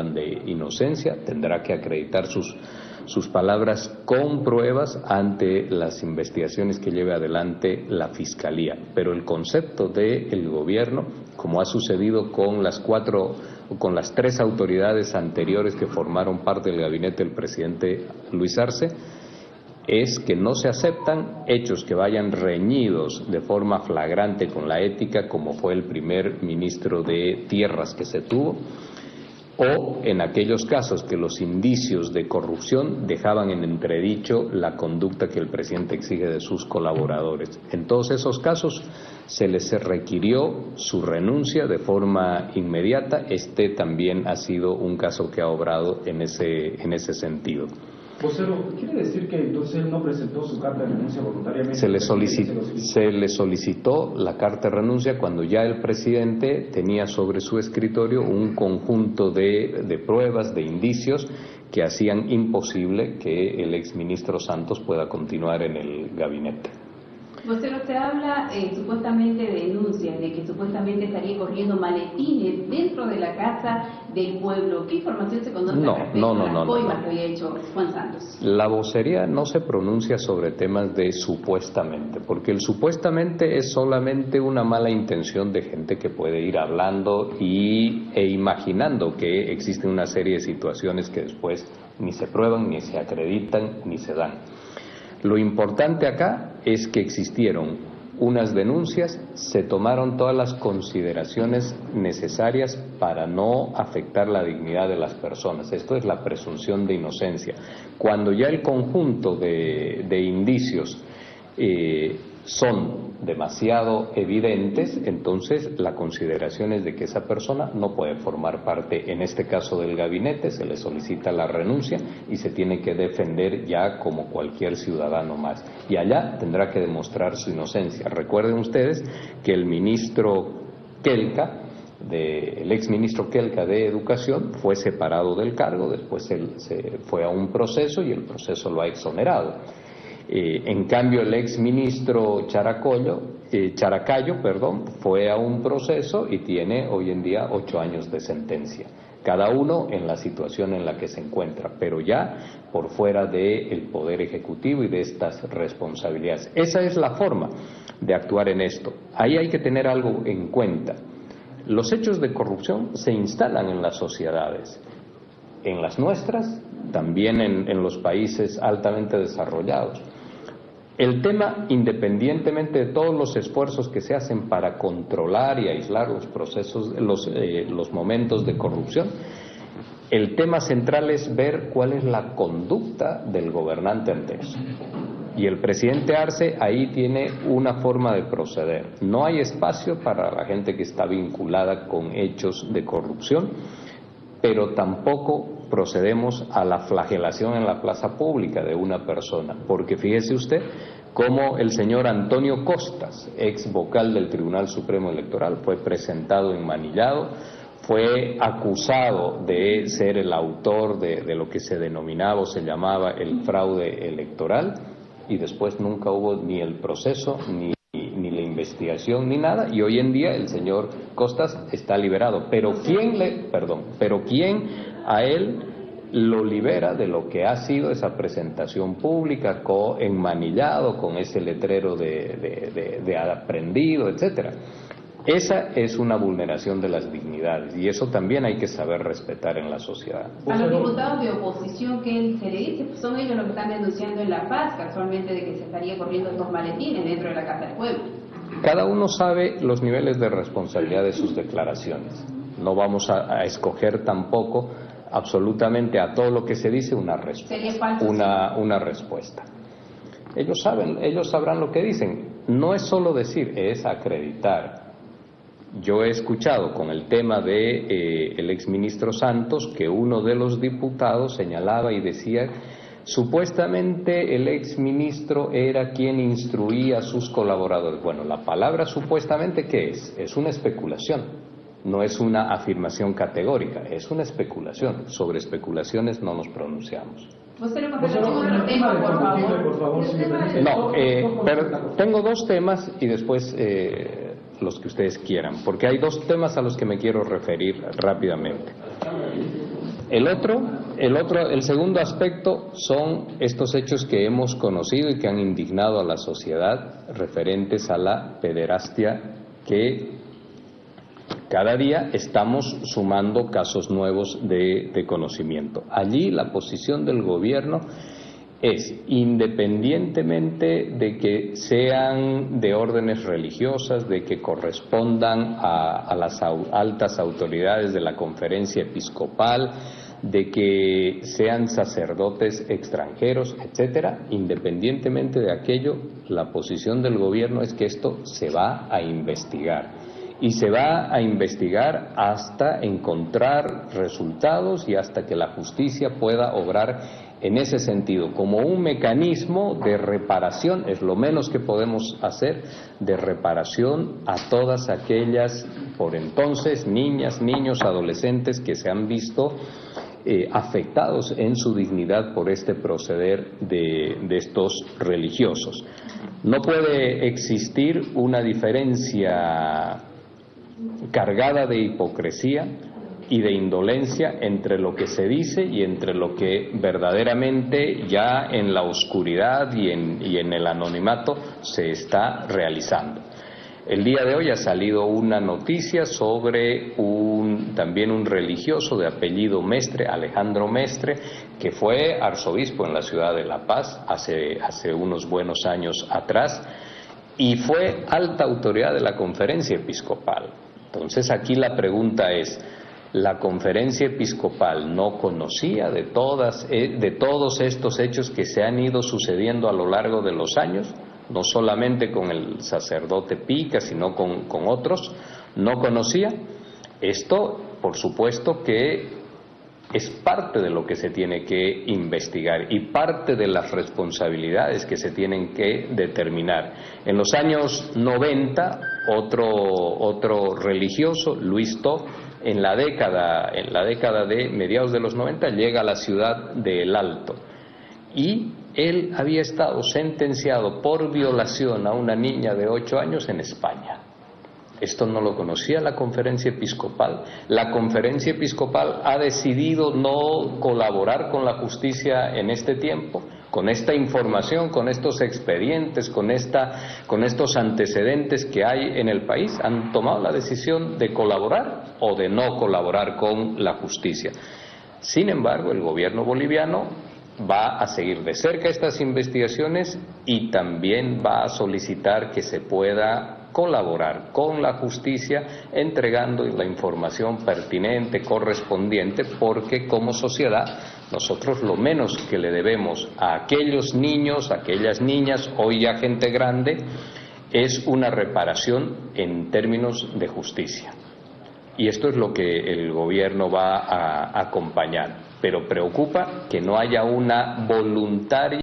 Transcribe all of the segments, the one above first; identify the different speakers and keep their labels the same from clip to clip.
Speaker 1: de inocencia, tendrá que acreditar sus palabras con pruebas ante las investigaciones que lleve adelante la Fiscalía. Pero el concepto del gobierno, como ha sucedido con las tres autoridades anteriores que formaron parte del gabinete del presidente Luis Arce, es que no se aceptan hechos que vayan reñidos de forma flagrante con la ética, como fue el primer ministro de Tierras que se tuvo, o en aquellos casos que los indicios de corrupción dejaban en entredicho la conducta que el presidente exige de sus colaboradores. En todos esos casos se les requirió su renuncia de forma inmediata. Este también ha sido un caso que ha obrado en ese sentido.
Speaker 2: Vocero, ¿quiere decir que entonces él no presentó su carta de renuncia voluntariamente?
Speaker 1: Se le solicitó la carta de renuncia cuando ya el presidente tenía sobre su escritorio un conjunto de pruebas, de indicios que hacían imposible que el exministro Santos pueda continuar en el gabinete.
Speaker 3: Vocero, se habla supuestamente de denuncias, de que supuestamente estaría corriendo maletines dentro de la casa del pueblo. ¿Qué información se conoce respecto a las coimas que había hecho Juan Santos?
Speaker 1: La vocería no se pronuncia sobre temas de supuestamente, porque el supuestamente es solamente una mala intención de gente que puede ir hablando e imaginando que existen una serie de situaciones que después ni se prueban, ni se acreditan, ni se dan. Lo importante acá es que existieron unas denuncias, se tomaron todas las consideraciones necesarias para no afectar la dignidad de las personas. Esto es la presunción de inocencia. Cuando ya el conjunto de indicios son demasiado evidentes, entonces la consideración es de que esa persona no puede formar parte, en este caso del gabinete, se le solicita la renuncia y se tiene que defender ya como cualquier ciudadano más. Y allá tendrá que demostrar su inocencia. Recuerden ustedes que el ministro Kelka, el exministro Kelka de Educación, fue separado del cargo, después él se fue a un proceso y el proceso lo ha exonerado. En cambio, el exministro Characayo, fue a un proceso y tiene hoy en día 8 años de sentencia, cada uno en la situación en la que se encuentra, pero ya por fuera del Poder Ejecutivo y de estas responsabilidades. Esa es la forma de actuar en esto. Ahí hay que tener algo en cuenta. Los hechos de corrupción se instalan en las sociedades, en las nuestras, también en los países altamente desarrollados. El tema, independientemente de todos los esfuerzos que se hacen para controlar y aislar los procesos, los momentos de corrupción, el tema central es ver cuál es la conducta del gobernante ante eso. Y el presidente Arce ahí tiene una forma de proceder. No hay espacio para la gente que está vinculada con hechos de corrupción, pero tampoco procedemos a la flagelación en la plaza pública de una persona, porque fíjese usted cómo el señor Antonio Costas, ex vocal del Tribunal Supremo Electoral, fue presentado enmanillado, fue acusado de ser el autor de lo que se denominaba o se llamaba el fraude electoral, y después nunca hubo ni el proceso, ni la investigación, ni nada, y hoy en día el señor Costas está liberado. Pero ¿quién a él lo libera de lo que ha sido esa presentación pública enmanillado con ese letrero de aprendido, etcétera? Esa es una vulneración de las dignidades y eso también hay que saber respetar en la sociedad.
Speaker 3: A los diputados de oposición, ¿qué se le dice? Pues son ellos los que están denunciando en La Paz, casualmente, de que se estaría corriendo estos maletines dentro de la Casa del Pueblo.
Speaker 1: Cada uno sabe los niveles de responsabilidad de sus declaraciones. No vamos a escoger tampoco absolutamente a todo lo que se dice una respuesta. Ellos sabrán lo que dicen. No es solo decir, es acreditar. Yo he escuchado con el tema de el exministro Santos que uno de los diputados señalaba y decía, supuestamente el exministro era quien instruía a sus colaboradores. Bueno, la palabra supuestamente, ¿qué es? Es una especulación, no es una afirmación categórica, es una especulación. Sobre especulaciones no nos pronunciamos.
Speaker 3: Vocero, con relación a otro tema, por favor.
Speaker 1: No, pero tengo 2 temas y después los que ustedes quieran, porque hay 2 temas a los que me quiero referir rápidamente. El segundo aspecto son estos hechos que hemos conocido y que han indignado a la sociedad referentes a la pederastia, que cada día estamos sumando casos nuevos de conocimiento. Allí la posición del gobierno es, independientemente de que sean de órdenes religiosas, de que correspondan a las altas autoridades de la conferencia episcopal, de que sean sacerdotes extranjeros, etcétera, independientemente de aquello, la posición del gobierno es que esto se va a investigar. Y se va a investigar hasta encontrar resultados y hasta que la justicia pueda obrar en ese sentido, como un mecanismo de reparación, es lo menos que podemos hacer, de reparación a todas aquellas, por entonces, niñas, niños, adolescentes que se han visto afectados en su dignidad por este proceder de estos religiosos. No puede existir una diferencia cargada de hipocresía y de indolencia entre lo que se dice y entre lo que verdaderamente ya en la oscuridad y en el anonimato se está realizando. El día de hoy ha salido una noticia sobre también un religioso de apellido Mestre, Alejandro Mestre, que fue arzobispo en la ciudad de La Paz hace unos buenos años atrás y fue alta autoridad de la conferencia episcopal. Entonces aquí la pregunta es, ¿la conferencia episcopal no conocía de todos estos hechos que se han ido sucediendo a lo largo de los años? No solamente con el sacerdote Pica, sino con otros, ¿no conocía? Esto, por supuesto, que es parte de lo que se tiene que investigar y parte de las responsabilidades que se tienen que determinar. En los años 90, otro religioso, Luis To, en la década de mediados de los 90, llega a la ciudad de El Alto y él había estado sentenciado por violación a una niña de 8 años en España. Esto no lo conocía la conferencia episcopal. La conferencia episcopal ha decidido no colaborar con la justicia en este tiempo, con esta información, con estos expedientes, con estos antecedentes que hay en el país. Han tomado la decisión de colaborar o de no colaborar con la justicia. Sin embargo, el gobierno boliviano va a seguir de cerca estas investigaciones y también va a solicitar que se pueda colaborar con la justicia entregando la información pertinente, correspondiente, porque como sociedad nosotros lo menos que le debemos a aquellos niños, a aquellas niñas, hoy ya gente grande, es una reparación en términos de justicia. Y esto es lo que el gobierno va a acompañar. Pero preocupa que no haya una voluntaria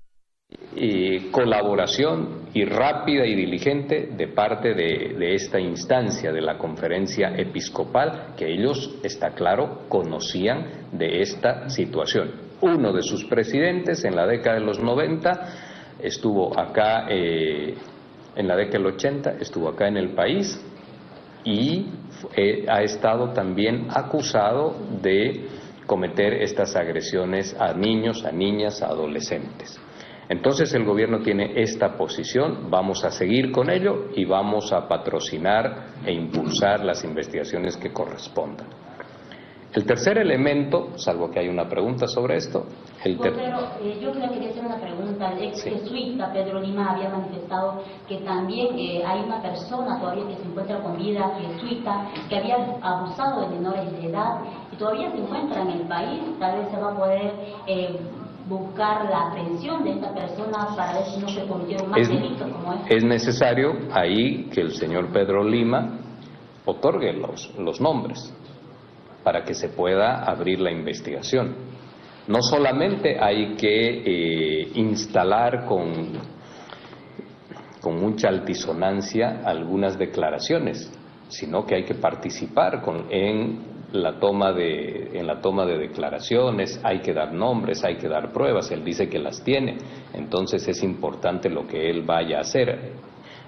Speaker 1: colaboración y rápida y diligente de parte de esta instancia de la conferencia episcopal, que ellos, está claro, conocían de esta situación. Uno de sus presidentes en la década de los 90 estuvo acá, en la década del 80 estuvo acá en el país y ha estado también acusado de cometer estas agresiones a niños, a niñas, a adolescentes. Entonces el gobierno tiene esta posición, vamos a seguir con ello y vamos a patrocinar e impulsar las investigaciones que correspondan. El tercer elemento, salvo que hay una pregunta sobre esto,
Speaker 4: yo quería hacer una pregunta. El ex jesuita Pedro Lima había manifestado que también hay una persona todavía que se encuentra con vida jesuita que había abusado de menores de edad y todavía se encuentra en el país. Tal vez se va a poder buscar la aprehensión de esta persona para ver si no se cometieron más delitos como este.
Speaker 1: Es necesario ahí que el señor Pedro Lima otorgue los nombres para que se pueda abrir la investigación. No solamente hay que instalar con mucha altisonancia algunas declaraciones, sino que hay que participar en la toma de declaraciones, hay que dar nombres, hay que dar pruebas. Él dice que las tiene, entonces es importante lo que él vaya a hacer.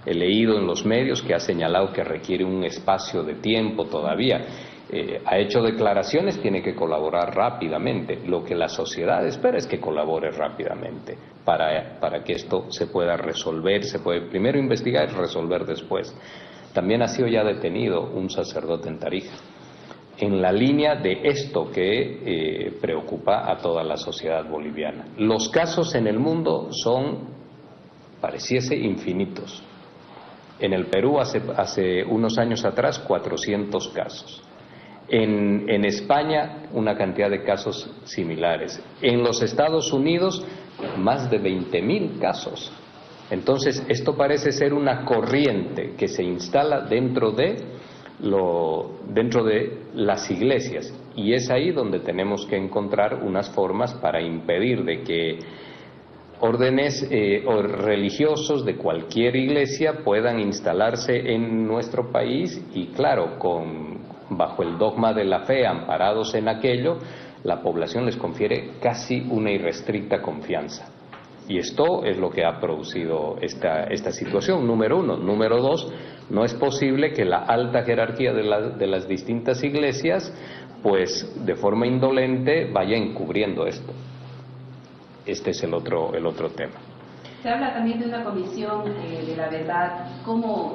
Speaker 1: He leído en los medios que ha señalado que requiere un espacio de tiempo todavía. ha hecho declaraciones, tiene que colaborar rápidamente. Lo que la sociedad espera es que colabore rápidamente para que esto se pueda resolver, se puede primero investigar y resolver después. También ha sido ya detenido un sacerdote en Tarija, en la línea de esto que preocupa a toda la sociedad boliviana. Los casos en el mundo pareciese infinitos. En el Perú hace unos años atrás 400 casos. En España una cantidad de casos similares. En los Estados Unidos más de 20.000 casos. Entonces esto parece ser una corriente que se instala dentro de las iglesias, y es ahí donde tenemos que encontrar unas formas para impedir de que órdenes o religiosos de cualquier iglesia puedan instalarse en nuestro país y, claro, bajo el dogma de la fe, amparados en aquello, la población les confiere casi una irrestricta confianza. Y esto es lo que ha producido esta situación, número uno. Número dos, no es posible que la alta jerarquía de las distintas iglesias, pues de forma indolente, vaya encubriendo esto. Este es el otro tema.
Speaker 3: Se habla también de una comisión de la verdad.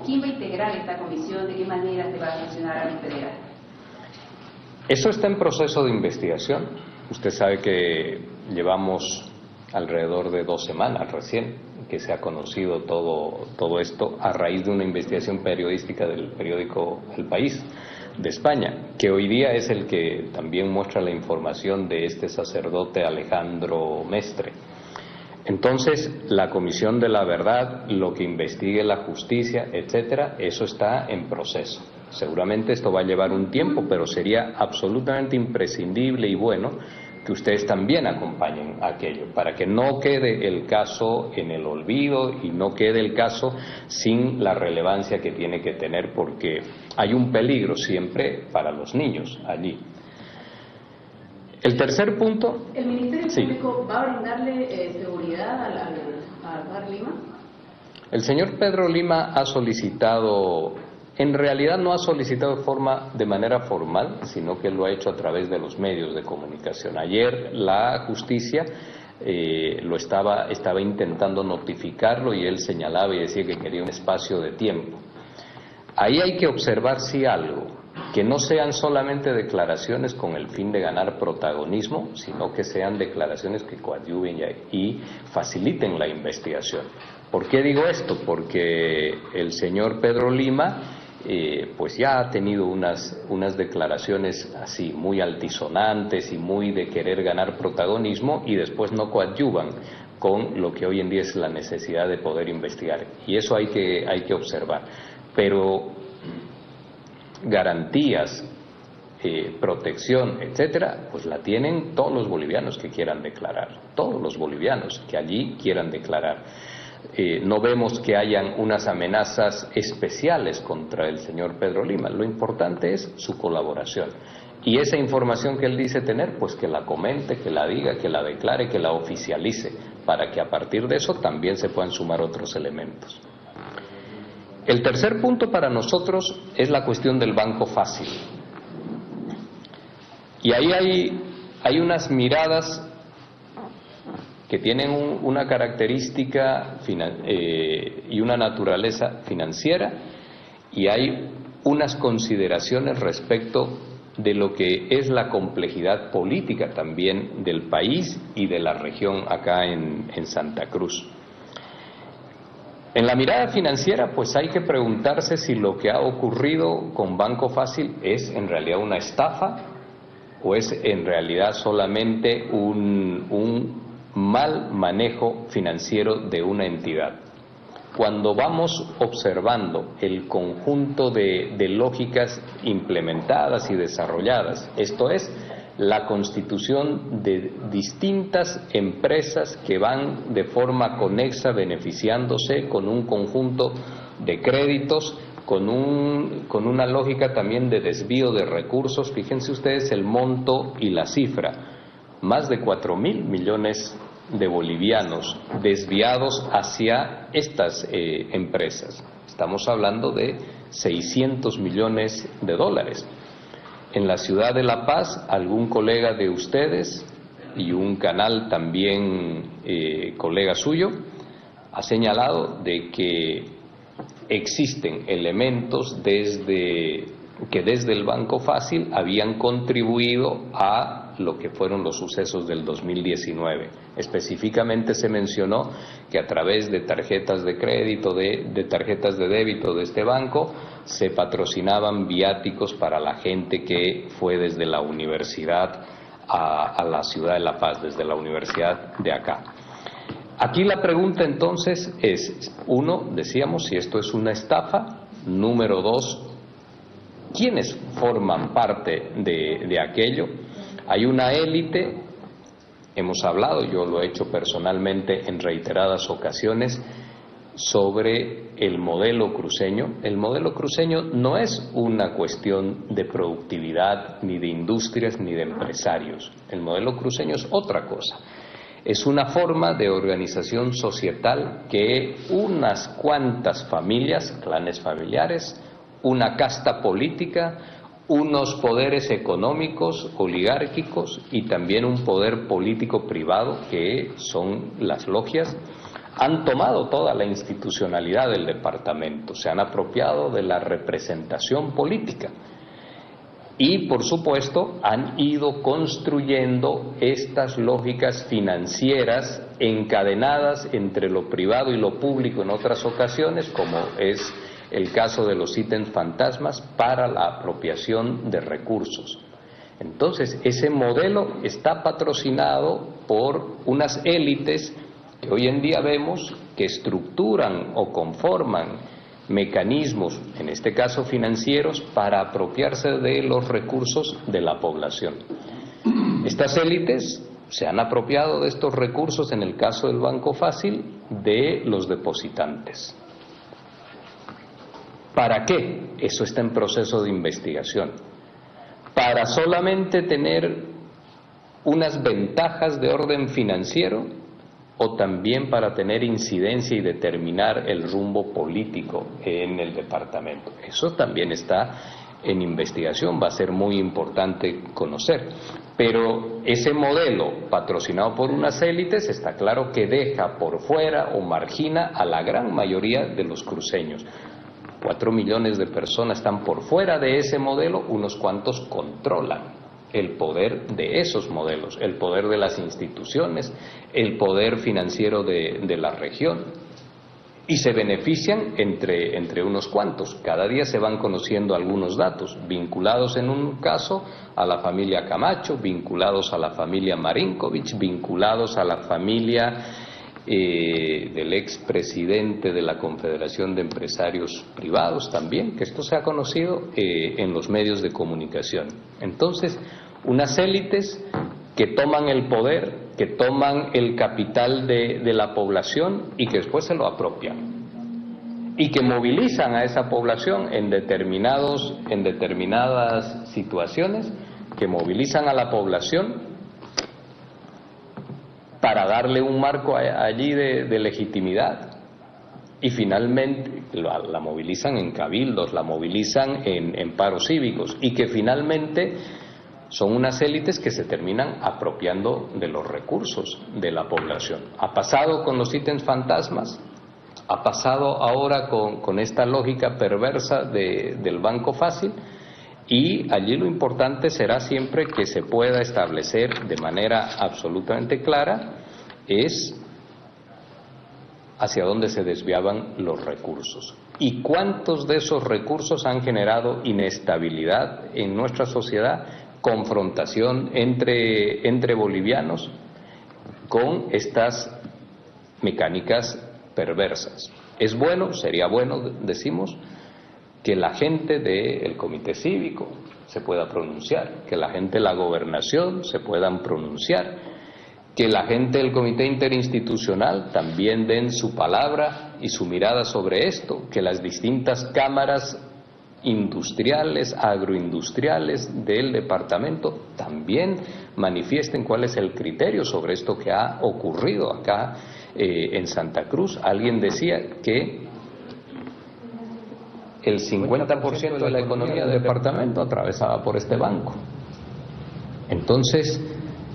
Speaker 3: ¿Quién va a integrar esta comisión? ¿De qué manera se va a funcionar al integrar?
Speaker 1: Eso está en proceso de investigación. Usted sabe que llevamos alrededor de 2 semanas recién que se ha conocido todo esto a raíz de una investigación periodística del periódico El País de España, que hoy día es el que también muestra la información de este sacerdote Alejandro Mestre. Entonces, la Comisión de la Verdad, lo que investigue la justicia, etcétera, eso está en proceso. Seguramente esto va a llevar un tiempo, pero sería absolutamente imprescindible y bueno que ustedes también acompañen aquello, para que no quede el caso en el olvido y no quede el caso sin la relevancia que tiene que tener, porque hay un peligro siempre para los niños allí. El tercer punto...
Speaker 3: ¿El Ministerio Público va a brindarle seguridad al padre Lima?
Speaker 1: El señor Pedro Lima ha solicitado... En realidad no ha solicitado de manera formal, sino que lo ha hecho a través de los medios de comunicación. Ayer la justicia estaba intentando notificarlo y él señalaba y decía que quería un espacio de tiempo. Ahí hay que observar sí algo, que no sean solamente declaraciones con el fin de ganar protagonismo, sino que sean declaraciones que coadyuven y faciliten la investigación. ¿Por qué digo esto? Porque el señor Pedro Lima pues ya ha tenido unas declaraciones así muy altisonantes y muy de querer ganar protagonismo y después no coadyuvan con lo que hoy en día es la necesidad de poder investigar, y eso hay que observar. Pero garantías, protección, etcétera, pues la tienen todos los bolivianos que quieran declarar, todos los bolivianos que allí quieran declarar. No vemos que hayan unas amenazas especiales contra el señor Pedro Lima. Lo importante es su colaboración. Y esa información que él dice tener, pues que la comente, que la diga, que la declare, que la oficialice, para que a partir de eso también se puedan sumar otros elementos. El tercer punto para nosotros es la cuestión del banco fácil. Y ahí hay unas miradas que tienen una característica y una naturaleza financiera, y hay unas consideraciones respecto de lo que es la complejidad política también del país y de la región acá en Santa Cruz. En la mirada financiera, pues hay que preguntarse si lo que ha ocurrido con Banco Fácil es en realidad una estafa o es en realidad solamente un mal manejo financiero de una entidad. Cuando vamos observando el conjunto de lógicas implementadas y desarrolladas, esto es, la constitución de distintas empresas que van de forma conexa beneficiándose con un conjunto de créditos, con una lógica también de desvío de recursos. Fíjense ustedes el monto y la cifra, más de 4.000 millones de bolivianos desviados hacia estas empresas. Estamos hablando de 600 millones de dólares. En la ciudad de La Paz, algún colega de ustedes y un canal también colega suyo ha señalado de que existen elementos que desde el Banco Fácil habían contribuido a lo que fueron los sucesos del 2019. Específicamente se mencionó que a través de tarjetas de crédito, de tarjetas de débito de este banco, se patrocinaban viáticos para la gente que fue desde la universidad a la ciudad de La Paz, desde la universidad de acá. Aquí la pregunta entonces es, uno, decíamos, si esto es una estafa. Número dos, ¿quiénes forman parte de aquello? Hay una élite, hemos hablado, yo lo he hecho personalmente en reiteradas ocasiones, sobre el modelo cruceño. El modelo cruceño no es una cuestión de productividad, ni de industrias, ni de empresarios. El modelo cruceño es otra cosa. Es una forma de organización societal que unas cuantas familias, clanes familiares, una casta política, unos poderes económicos, oligárquicos y también un poder político privado, que son las logias, han tomado toda la institucionalidad del departamento, se han apropiado de la representación política y, por supuesto, han ido construyendo estas lógicas financieras encadenadas entre lo privado y lo público en otras ocasiones, como es el caso de los ítems fantasmas, para la apropiación de recursos. Entonces, ese modelo está patrocinado por unas élites que hoy en día vemos que estructuran o conforman mecanismos, en este caso financieros, para apropiarse de los recursos de la población. Estas élites se han apropiado de estos recursos, en el caso del Banco Fácil, de los depositantes. ¿Para qué? Eso está en proceso de investigación. ¿Para solamente tener unas ventajas de orden financiero o también para tener incidencia y determinar el rumbo político en el departamento? Eso también está en investigación, va a ser muy importante conocer. Pero ese modelo patrocinado por unas élites está claro que deja por fuera o margina a la gran mayoría de los cruceños. 4 millones de personas están por fuera de ese modelo, unos cuantos controlan el poder de esos modelos, el poder de las instituciones, el poder financiero de la región, y se benefician entre unos cuantos. Cada día se van conociendo algunos datos, vinculados en un caso a la familia Camacho, vinculados a la familia Marinkovic, vinculados a la familia del expresidente de la Confederación de Empresarios Privados también, que esto se ha conocido en los medios de comunicación. Entonces, unas élites que toman el poder, que toman el capital de la población y que después se lo apropian y que movilizan a esa población en determinadas situaciones, que movilizan a la población para darle un marco allí de legitimidad, y finalmente la movilizan en cabildos, la movilizan en paros cívicos, y que finalmente son unas élites que se terminan apropiando de los recursos de la población. Ha pasado con los ítems fantasmas, ha pasado ahora con esta lógica perversa del Banco Fácil, y allí lo importante será siempre que se pueda establecer de manera absolutamente clara es hacia dónde se desviaban los recursos y cuántos de esos recursos han generado inestabilidad en nuestra sociedad, confrontación entre bolivianos con estas mecánicas perversas. Es bueno, sería bueno, decimos, que la gente del comité cívico se pueda pronunciar, que la gente de la gobernación se puedan pronunciar, que la gente del comité interinstitucional también den su palabra y su mirada sobre esto, que las distintas cámaras industriales, agroindustriales del departamento también manifiesten cuál es el criterio sobre esto que ha ocurrido acá en Santa Cruz. Alguien decía que el 50% de la economía del departamento atravesada por este banco. Entonces,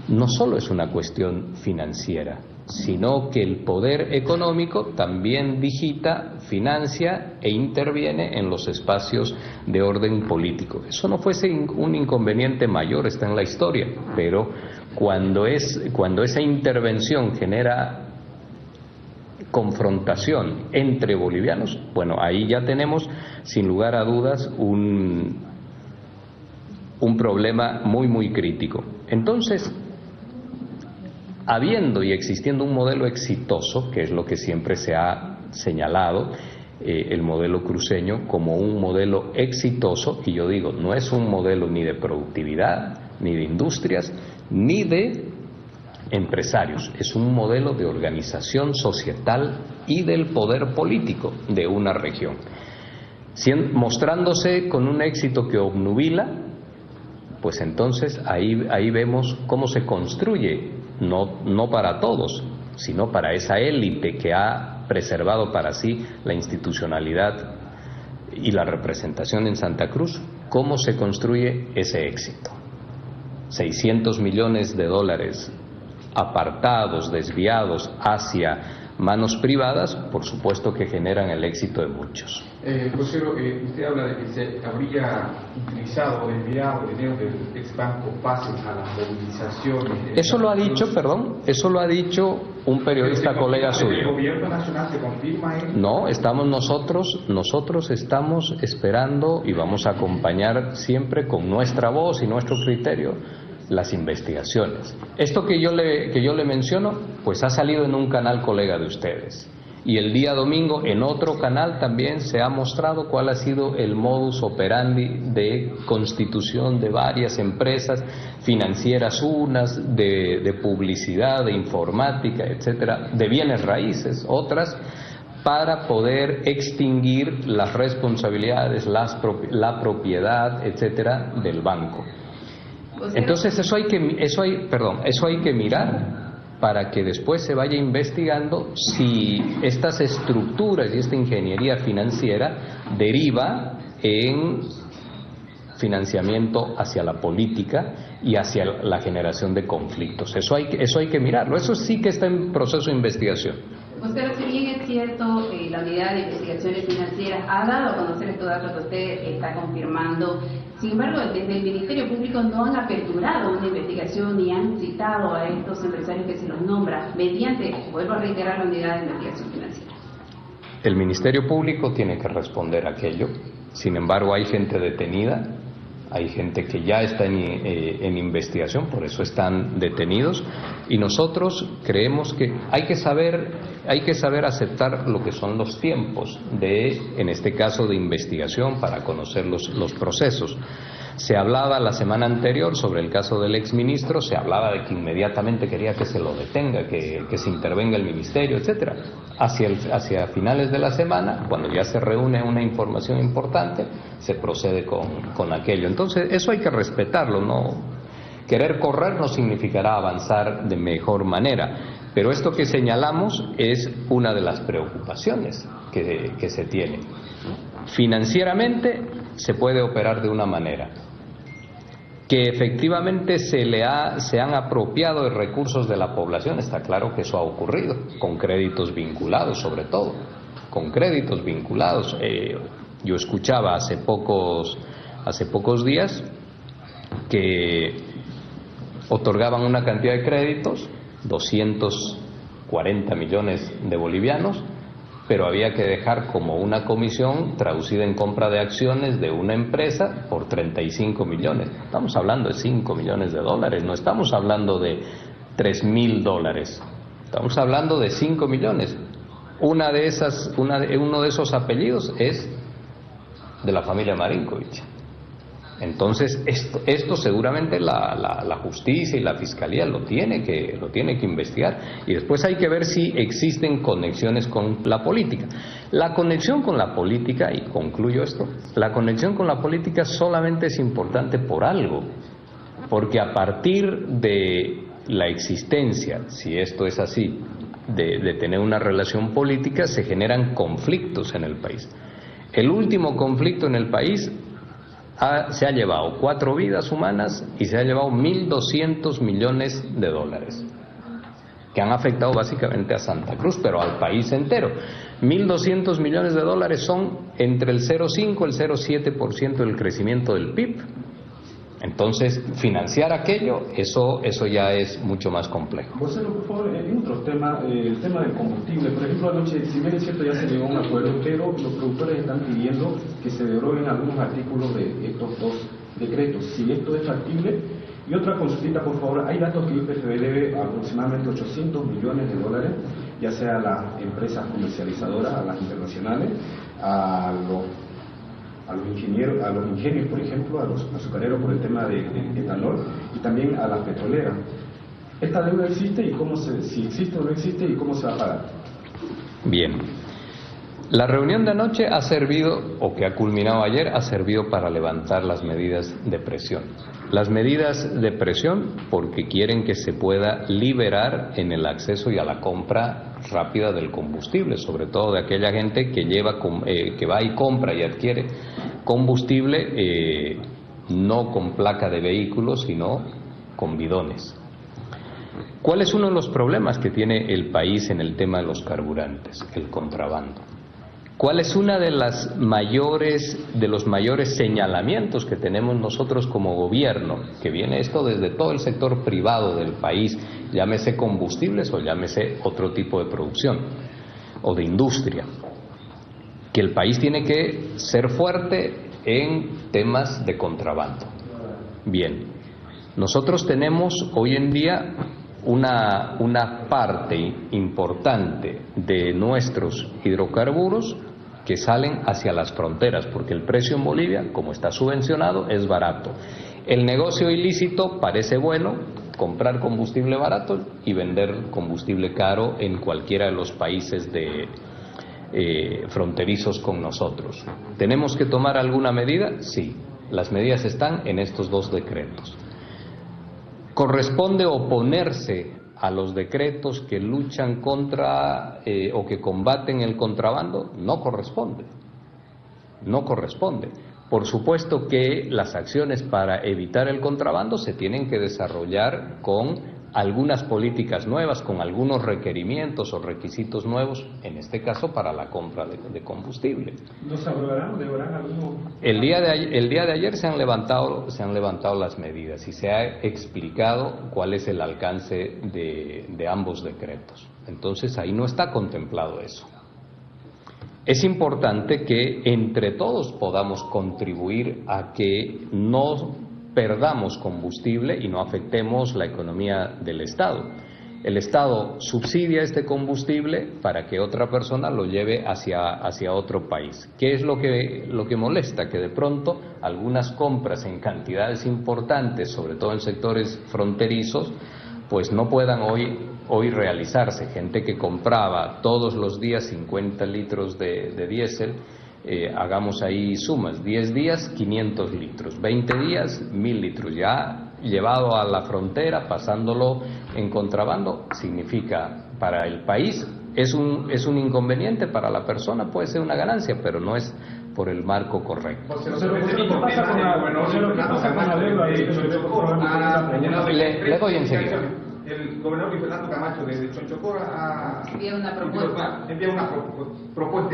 Speaker 1: no solo es una cuestión financiera, sino que el poder económico también digita, financia e interviene en los espacios de orden político. Eso no fuese un inconveniente mayor, está en la historia, pero cuando esa intervención genera confrontación entre bolivianos, bueno, ahí ya tenemos sin lugar a dudas un problema muy, muy crítico. Entonces, habiendo y existiendo un modelo exitoso, que es lo que siempre se ha señalado, el modelo cruceño como un modelo exitoso, y yo digo, no es un modelo ni de productividad, ni de industrias, ni de empresarios, es un modelo de organización societal y del poder político de una región, mostrándose con un éxito que obnubila. Pues entonces ahí vemos cómo se construye, no para todos, sino para esa élite que ha preservado para sí la institucionalidad y la representación en Santa Cruz, cómo se construye ese éxito. 600 millones de dólares apartados, desviados hacia manos privadas, por supuesto que generan el éxito de muchos.
Speaker 2: Vocero, usted habla de que se habría utilizado o desviado dinero del ex banco Paz a las movilizaciones.
Speaker 1: Eso lo ha dicho un periodista colega suyo.
Speaker 2: ¿El gobierno nacional se confirma eso?
Speaker 1: No, nosotros estamos esperando y vamos a acompañar siempre con nuestra voz y nuestro criterio las investigaciones. Esto que yo le menciono, pues ha salido en un canal colega de ustedes. Y el día domingo en otro canal también se ha mostrado cuál ha sido el modus operandi de constitución de varias empresas financieras, unas de publicidad, de informática, etcétera, de bienes raíces, otras, para poder extinguir las responsabilidades, la propiedad, etcétera, del banco. Entonces eso hay que mirar para que después se vaya investigando si estas estructuras y esta ingeniería financiera deriva en financiamiento hacia la política y hacia la generación de conflictos. Eso hay que mirarlo. Eso sí que está en proceso de investigación.
Speaker 3: Pero si bien es cierto, la unidad de investigaciones financieras ha dado a conocer estos datos que usted está confirmando, sin embargo, desde el Ministerio Público no han aperturado una investigación ni han citado a estos empresarios que se los nombra mediante, vuelvo a reiterar, la unidad de investigación financiera.
Speaker 1: El Ministerio Público tiene que responder a aquello. Sin embargo, hay gente detenida, hay gente que ya está en investigación, por eso están detenidos, y nosotros creemos que hay que saber aceptar lo que son los tiempos en este caso de investigación, para conocer los procesos. Se hablaba la semana anterior sobre el caso del exministro, se hablaba de que inmediatamente quería que se lo detenga, que se intervenga el ministerio, etcétera. Hacia finales de la semana, cuando ya se reúne una información importante, se procede con aquello. Entonces, eso hay que respetarlo, ¿no? Querer correr no significará avanzar de mejor manera, pero esto que señalamos es una de las preocupaciones que se tiene. Financieramente se puede operar de una manera, que efectivamente se han apropiado de recursos de la población, está claro que eso ha ocurrido, con créditos vinculados sobre todo, con créditos vinculados. Yo escuchaba hace pocos días que otorgaban una cantidad de créditos, 240 millones de bolivianos, pero había que dejar como una comisión traducida en compra de acciones de una empresa por 35 millones. Estamos hablando de 5 millones de dólares, no estamos hablando de 3.000 dólares, estamos hablando de 5 millones. Uno de esos apellidos es de la familia Marinkovic. Entonces, esto seguramente la justicia y la fiscalía lo tiene que investigar, y después hay que ver si existen conexiones con la política. La conexión con la política, y concluyo esto, la conexión con la política solamente es importante por algo, porque a partir de la existencia, si esto es así, de tener una relación política, se generan conflictos en el país. El último conflicto en el país se ha llevado 4 vidas humanas y se ha llevado 1.200 millones de dólares, que han afectado básicamente a Santa Cruz, pero al país entero. 1.200 millones de dólares son entre el 0,5 y el 0,7% del crecimiento del PIB. Entonces, financiar aquello, eso ya es mucho más complejo.
Speaker 5: José, por favor, en otro tema, el tema del combustible. Por ejemplo, anoche, si bien es cierto, ya se llegó a un acuerdo, pero los productores están pidiendo que se deroguen algunos artículos de estos 2 decretos. Si esto es factible. Y otra consultita, por favor, hay datos que IPFB debe aproximadamente 800 millones de dólares, ya sea a las empresas comercializadoras, a las internacionales, a los ingenios, por ejemplo, a los azucareros por el tema de etanol, y también a las petroleras. ¿Esta deuda existe y si existe o no existe y cómo se va a pagar?
Speaker 1: Bien. La reunión de anoche ha servido, o que ha culminado ayer, ha servido para levantar las medidas de presión. Las medidas de presión porque quieren que se pueda liberar en el acceso y a la compra rápida del combustible, sobre todo de aquella gente que va y compra y adquiere combustible no con placa de vehículo, sino con bidones. ¿Cuál es uno de los problemas que tiene el país en el tema de los carburantes? El contrabando. ¿Cuál es una de los mayores señalamientos que tenemos nosotros como gobierno? Que viene esto desde todo el sector privado del país, llámese combustibles o llámese otro tipo de producción o de industria. Que el país tiene que ser fuerte en temas de contrabando. Bien, nosotros tenemos hoy en día una parte importante de nuestros hidrocarburos que salen hacia las fronteras, porque el precio en Bolivia, como está subvencionado, es barato. El negocio ilícito parece bueno, comprar combustible barato y vender combustible caro en cualquiera de los países fronterizos con nosotros. ¿Tenemos que tomar alguna medida? Sí, las medidas están en estos 2 decretos. ¿Corresponde oponerse a los decretos que luchan contra o que combaten el contrabando? No corresponde. No corresponde. Por supuesto que las acciones para evitar el contrabando se tienen que desarrollar con algunas políticas nuevas, con algunos requerimientos o requisitos nuevos, en este caso para la compra de combustible.
Speaker 5: ¿Nos aprobarán alguno?
Speaker 1: El día de ayer se han levantado las medidas y se ha explicado cuál es el alcance de ambos decretos. Entonces ahí no está contemplado eso. Es importante que entre todos podamos contribuir a que no perdamos combustible y no afectemos la economía del Estado. El Estado subsidia este combustible para que otra persona lo lleve hacia otro país. ¿Qué es lo que molesta? Que de pronto algunas compras en cantidades importantes, sobre todo en sectores fronterizos, pues no puedan hoy realizarse. Gente que compraba todos los días 50 litros de diésel, hagamos ahí sumas, 10 días 500 litros, 20 días 1000 litros, ya llevado a la frontera, pasándolo en contrabando, significa para el país, es un inconveniente, para la persona puede ser una ganancia, pero no es por el marco correcto. Le doy enseguida.
Speaker 2: El gobernador Fernando Camacho desde Chonchocora
Speaker 3: envía una
Speaker 2: propuesta,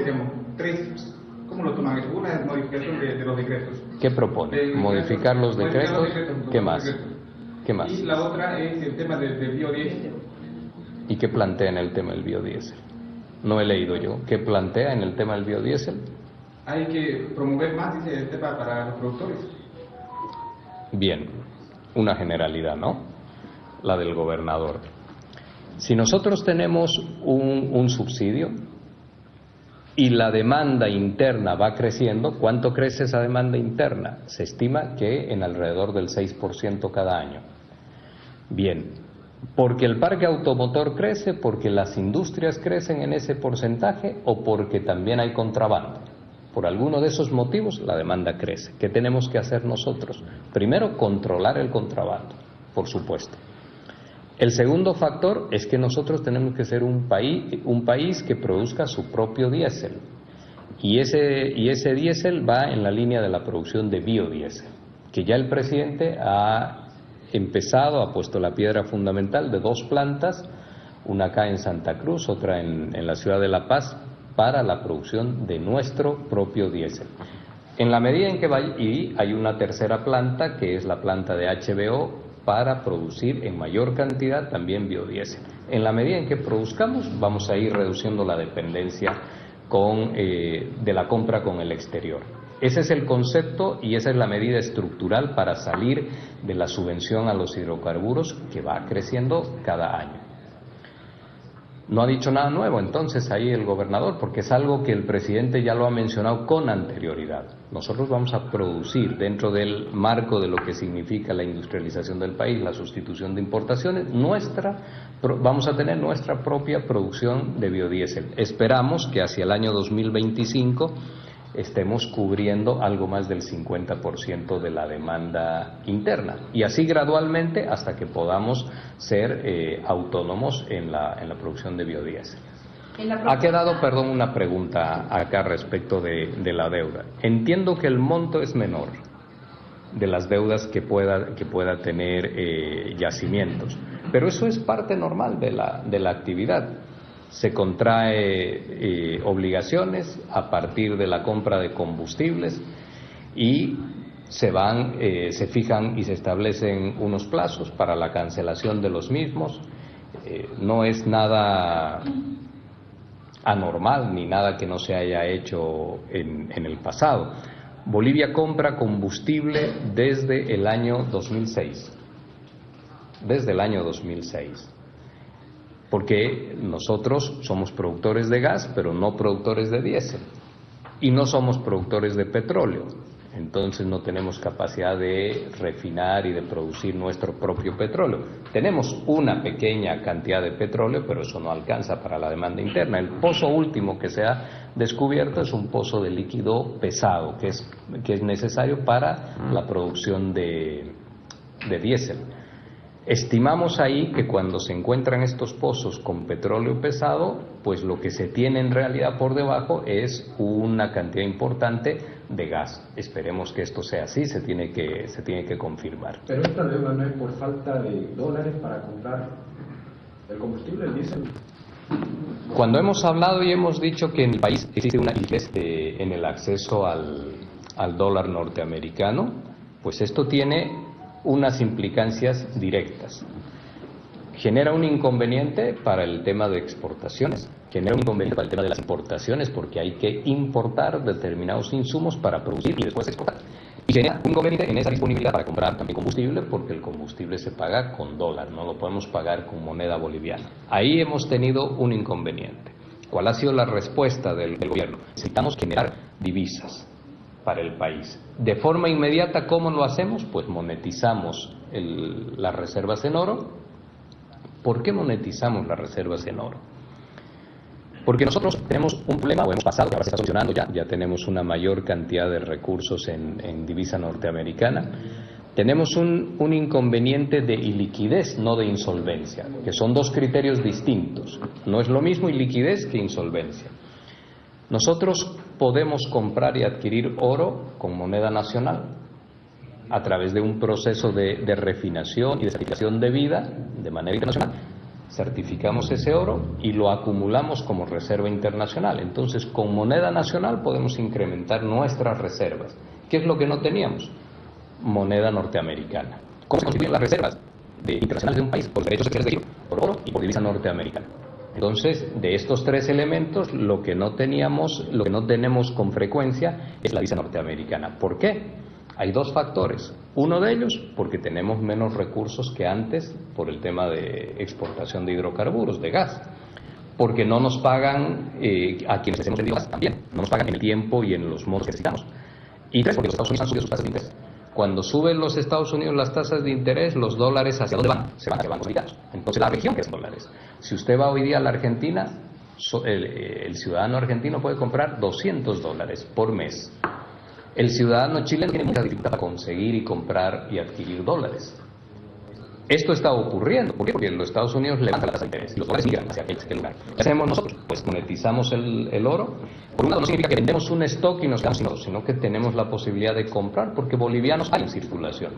Speaker 2: digamos, 3. ¿Cómo lo toman? Una es modificación de los decretos.
Speaker 1: ¿Qué propone? ¿Modificar los decretos? ¿Qué más? ¿Qué más?
Speaker 2: Y la otra es el tema del biodiesel.
Speaker 1: ¿Y qué plantea en el tema del biodiesel? No he leído yo. ¿Qué plantea en el tema del biodiesel?
Speaker 2: Hay que promover más, dice, el tema para los productores.
Speaker 1: Bien, una generalidad, ¿no? La del gobernador. Si nosotros tenemos un subsidio y la demanda interna va creciendo, ¿cuánto crece esa demanda interna? Se estima que en alrededor del 6% cada año. Bien, porque el parque automotor crece, porque las industrias crecen en ese porcentaje o porque también hay contrabando. Por alguno de esos motivos la demanda crece. ¿Qué tenemos que hacer nosotros? Primero, controlar el contrabando, por supuesto. El segundo factor es que nosotros tenemos que ser un país que produzca su propio diésel. Y ese diésel va en la línea de la producción de biodiesel, que ya el presidente ha empezado, ha puesto la piedra fundamental de 2 plantas, una acá en Santa Cruz, otra en la ciudad de La Paz, para la producción de nuestro propio diésel. En la medida en que vaya, y hay una tercera planta, que es la planta de HBO, para producir en mayor cantidad también biodiesel. En la medida en que produzcamos, vamos a ir reduciendo la dependencia de la compra con el exterior. Ese es el concepto y esa es la medida estructural para salir de la subvención a los hidrocarburos, que va creciendo cada año. No ha dicho nada nuevo entonces ahí el gobernador, porque es algo que el presidente ya lo ha mencionado con anterioridad. Nosotros vamos a producir, dentro del marco de lo que significa la industrialización del país, la sustitución de importaciones, vamos a tener nuestra propia producción de biodiesel. Esperamos que hacia el año 2025 estemos cubriendo algo más del 50% de la demanda interna, y así gradualmente hasta que podamos ser autónomos en la producción de biodiesel. Ha quedado, una pregunta acá respecto de la deuda. Entiendo que el monto es menor de las deudas que pueda tener yacimientos, pero eso es parte normal de la actividad. Se contrae obligaciones a partir de la compra de combustibles y se fijan y se establecen unos plazos para la cancelación de los mismos. No es nada anormal ni nada que no se haya hecho en el pasado. Bolivia compra combustible desde el año 2006. Desde el año 2006. Porque nosotros somos productores de gas, pero no productores de diésel, y no somos productores de petróleo, entonces no tenemos capacidad de refinar y de producir nuestro propio petróleo. Tenemos una pequeña cantidad de petróleo, pero eso no alcanza para la demanda interna. El pozo último que se ha descubierto es un pozo de líquido pesado, que es necesario para la producción de diésel. Estimamos ahí que cuando se encuentran estos pozos con petróleo pesado, pues lo que se tiene en realidad por debajo es una cantidad importante de gas. Esperemos que esto sea así, se tiene que confirmar.
Speaker 5: Pero esta deuda no es por falta de dólares para comprar el combustible, el diésel.
Speaker 1: Cuando hemos hablado y hemos dicho que en el país existe una liquidez en el acceso al dólar norteamericano, pues esto tiene unas implicancias directas. Genera un inconveniente para el tema de exportaciones, genera un inconveniente para el tema de las importaciones, porque hay que importar determinados insumos para producir y después exportar. Y genera un inconveniente en esa disponibilidad para comprar también combustible, porque el combustible se paga con dólar, no lo podemos pagar con moneda boliviana. Ahí hemos tenido un inconveniente. ¿Cuál ha sido la respuesta del gobierno? Necesitamos generar divisas para el país. De forma inmediata, ¿cómo lo hacemos? Pues monetizamos las reservas en oro. ¿Por qué monetizamos las reservas en oro? Porque nosotros tenemos un problema, o hemos pasado, que ahora se está solucionando ya tenemos una mayor cantidad de recursos en divisa norteamericana. Tenemos un inconveniente de iliquidez, no de insolvencia, que son dos criterios distintos. No es lo mismo iliquidez que insolvencia. Nosotros podemos comprar y adquirir oro con moneda nacional a través de un proceso de refinación y de certificación de vida de manera internacional. Certificamos ese oro y lo acumulamos como reserva internacional. Entonces, con moneda nacional podemos incrementar nuestras reservas. ¿Qué es lo que no teníamos? Moneda norteamericana. ¿Cómo se constituyen las reservas internacionales de un país? Por derechos extranjeros, por oro y por divisa norteamericana. Entonces, de estos tres elementos, lo que no tenemos con frecuencia es la divisa norteamericana. ¿Por qué? Hay dos factores. Uno de ellos, porque tenemos menos recursos que antes por el tema de exportación de hidrocarburos, de gas. Porque no nos pagan a quienes hacemos el gas también. No nos pagan en el tiempo y en los modos que necesitamos. Y tres, porque los Estados Unidos han subido sus tasas de interés. Cuando suben los Estados Unidos las tasas de interés, los dólares, ¿hacia dónde van? Se van hacia bancos americanos. Entonces, la región que es dólares. Si usted va hoy día a la Argentina, el ciudadano argentino puede comprar $200 por mes. El ciudadano chileno tiene mucha dificultad para conseguir y comprar y adquirir dólares. Esto está ocurriendo. ¿Por qué? Porque los Estados Unidos levantan la tasa de interés y los dólares migran hacia aquel lugar. ¿Qué hacemos nosotros? Pues monetizamos el oro. Por un lado no significa que vendemos un stock y nos quedamos sin oro, sino que tenemos la posibilidad de comprar, porque bolivianos hay en circulación.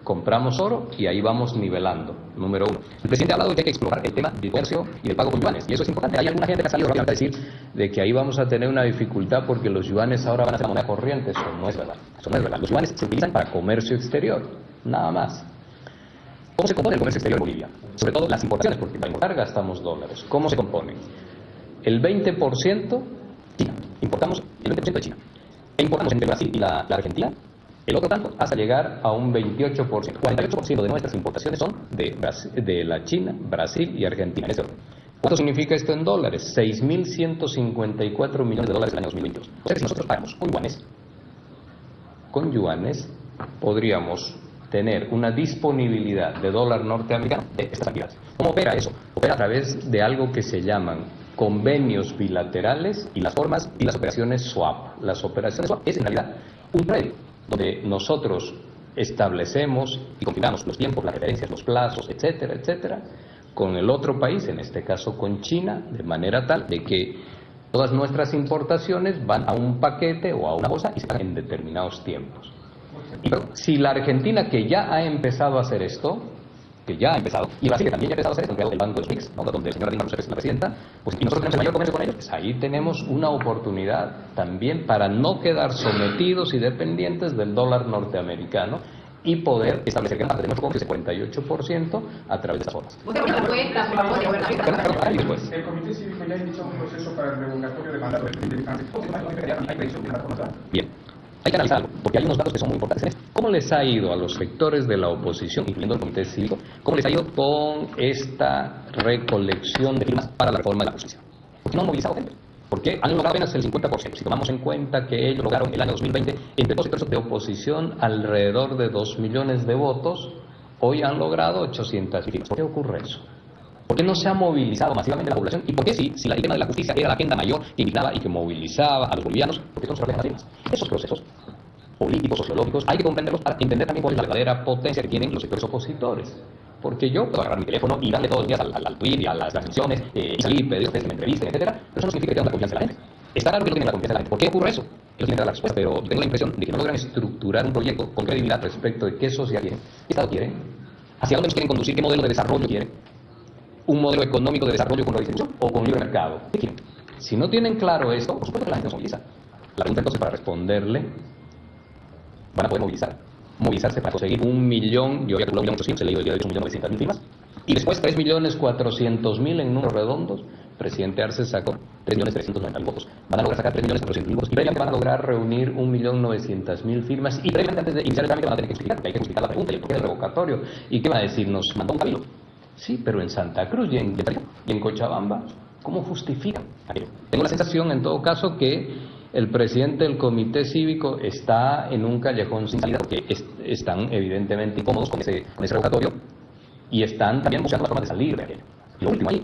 Speaker 1: Compramos oro y ahí vamos nivelando, número uno. El presidente ha hablado de que hay que explorar el tema del comercio y del pago con yuanes, y eso es importante. Hay alguna gente que ha salido rápidamente a decir de que ahí vamos a tener una dificultad porque los yuanes ahora van a ser la moneda corriente. Eso no es verdad. Eso no es verdad. Los yuanes se utilizan para comercio exterior, nada más. ¿Cómo se compone el comercio exterior en Bolivia? Sobre todo las importaciones, porque para importar gastamos dólares. ¿Cómo se compone? El 20% China. Importamos el 20% de China. E importamos entre Brasil y la Argentina el otro tanto hasta llegar a un 28%. 48% de nuestras importaciones son de la China, Brasil y Argentina. ¿Cuánto significa esto en dólares? 6.154 millones de dólares el año 2022. O sea que si nosotros pagamos con yuanes podríamos tener una disponibilidad de dólar norteamericano de estas actividades. ¿Cómo opera eso? Opera a través de algo que se llaman convenios bilaterales y las formas y las operaciones swap. Las operaciones swap es en realidad un predio donde nosotros establecemos y confirmamos los tiempos, las referencias, los plazos, etcétera, etcétera, con el otro país, en este caso con China, de manera tal de que todas nuestras importaciones van a un paquete o a una bolsa y se pagan en determinados tiempos. Y si la Argentina, que ya ha empezado a hacer esto, y Brasil, que también ya ha empezado a hacer esto, el Banco de los BRICS, ¿no?, donde el señor Dilma Rousseff es la presidenta, pues, y nosotros tenemos el mayor comercio con ellos, pues ahí tenemos una oportunidad también para no quedar sometidos y dependientes del dólar norteamericano y poder establecer que tenemos como ese 48% a través de esas formas.
Speaker 2: El Comité Cívico ya inició un proceso para el revocatorio de mandato del
Speaker 1: Bien. Hay que analizarlo, porque hay unos datos que son muy importantes. ¿Cómo les ha ido a los sectores de la oposición, incluyendo el Comité Cívico, cómo les ha ido con esta recolección de firmas para la reforma de la justicia? Porque no han movilizado gente. Porque han logrado apenas el 50%. Si tomamos en cuenta que ellos lograron el año 2020, entre todos los sectores de oposición, alrededor de 2 millones de votos, hoy han logrado 800 firmas. ¿Por qué ocurre eso? ¿Por qué no se ha movilizado masivamente la población? ¿Y por qué si el tema de la justicia era la agenda mayor que indignaba y que movilizaba a los bolivianos? ¿Por qué no se reflejan las firmas? Esos procesos políticos, sociológicos, hay que comprenderlos para entender también cuál es la verdadera potencia que tienen los sectores opositores. Porque yo puedo agarrar mi teléfono y darle todos los días al tweet y a las transmisiones y salir, pedir que me entrevisten, etcétera, pero eso no significa que tengan la confianza de la gente. Está claro que no tienen la confianza de la gente. ¿Por qué ocurre eso? Ellos tienen la respuesta, pero tengo la impresión de que no logran estructurar un proyecto con credibilidad respecto de qué sociedad quieren, qué Estado quieren, hacia dónde nos quieren conducir, qué modelo de desarrollo quieren. ¿Un modelo económico de desarrollo con redistribución o con libre mercado? ¿Qué quieren? Si no tienen claro esto, por supuesto que la gente se moviliza. La pregunta entonces, para responderle, van a poder movilizarse para conseguir 1 millón, yo había calculado 1.800.000, he leído el día de hoy 1.900.000 firmas, y después 3.400.000 en números redondos. El presidente Arce sacó 3.390.000 votos. Van a lograr sacar 3.400.000 votos, y previamente van a lograr reunir 1.900.000 firmas, y previamente, antes de iniciar el trámite, van a tener que explicar, que hay que justificar la pregunta y el porqué del revocatorio. ¿Y qué va a decir? Nos mandó un cabildo. Sí, pero en Santa Cruz y en Cochabamba, ¿cómo justifican aquello? Tengo la sensación, en todo caso, que el presidente del Comité Cívico está en un callejón sin salida, porque están evidentemente incómodos con ese revocatorio y están también buscando la forma de salir de aquello. Y lo último ahí